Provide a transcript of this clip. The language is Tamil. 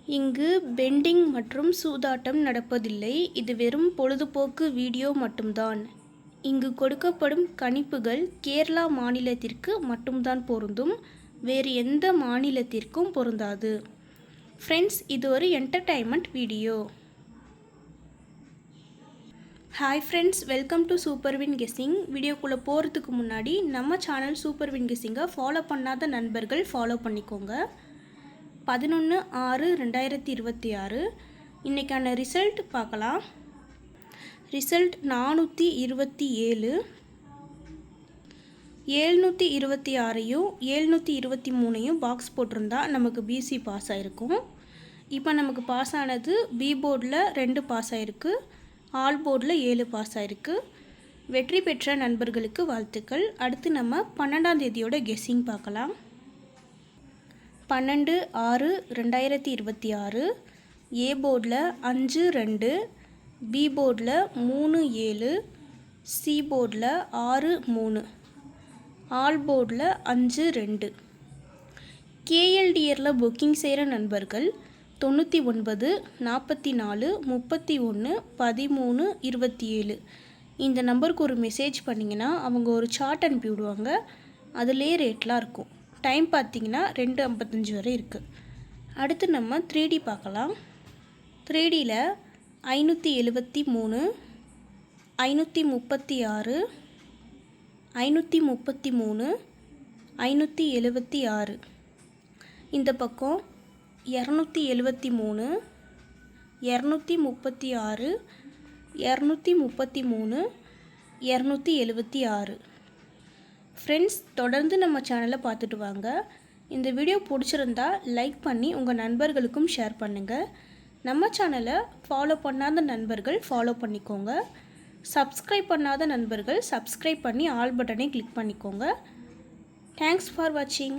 இங்கு பெண்டிங் மற்றும் சூதாட்டம் நடப்பதில்லை. இது வெறும் பொழுதுபோக்கு வீடியோ மட்டும்தான். இங்கு கொடுக்கப்படும் கணிப்புகள் கேரளா மாநிலத்திற்கு மட்டும்தான் பொருந்தும். வேறு எந்த மாநிலத்திற்கும் பொருந்தாது. ஃப்ரெண்ட்ஸ், இது ஒரு entertainment video. Hi friends, welcome to super win guessing. வீடியோக்குள்ளே போகிறதுக்கு முன்னாடி நம்ம சேனல் சூப்பர் வின் கெஸ்ஸிங்கை ஃபாலோ பண்ணாத நண்பர்கள் ஃபாலோ பண்ணிக்கோங்க. 11/6/2026 இன்றைக்கான ரிசல்ட் பார்க்கலாம். ரிசல்ட் 427. 726ஐயும் 723ஐயும் பாக்ஸ் போட்டிருந்தா நமக்கு பிசி பாஸ் ஆகிருக்கும். இப்போ நமக்கு பாஸ் ஆனது பி போர்டில் 2 பாஸ் ஆகிருக்கு, ஆல் போர்டில் 7 பாஸ் ஆகிருக்கு. வெற்றி பெற்ற நண்பர்களுக்கு வாழ்த்துக்கள். அடுத்து நம்ம 12ஆம் தேதியோட கெஸ்ஸிங் பார்க்கலாம். 12/6/2026 ஏ போர்டில் 5-2, பி போர்டில் 3-7, சி போர்டில் 6-3, ஆல் போர்டில் 5-2. கேஎல்டிஆரில் புக்கிங் செய்கிற நண்பர்கள் 99 44 31 13 27 இந்த நம்பருக்கு ஒரு மெசேஜ் பண்ணிங்கன்னா அவங்க ஒரு சார்ட் அனுப்பி விடுவாங்க. அதுலேயே ரேட்லாம் இருக்கும். டைம் பார்த்திங்கன்னா 2:55 வரை இருக்குது. அடுத்து நம்ம 3D பார்க்கலாம். 3Dயில் 573, 536, 533, 576. இந்த பக்கம் 273, 236, 233, 276. ஃப்ரெண்ட்ஸ், தொடர்ந்து நம்ம சேனலை பார்த்துட்டு வாங்க. இந்த வீடியோ பிடிச்சிருந்தா லைக் பண்ணி உங்கள் நண்பர்களுக்கும் ஷேர் பண்ணுங்கள். நம்ம சேனலை ஃபாலோ பண்ணாத நண்பர்கள் ஃபாலோ பண்ணிக்கோங்க. சப்ஸ்கிரைப் பண்ணாத நண்பர்கள் சப்ஸ்கிரைப் பண்ணி ஆல் பட்டனை கிளிக் பண்ணிக்கோங்க. தேங்க்ஸ் ஃபார் வாட்சிங்.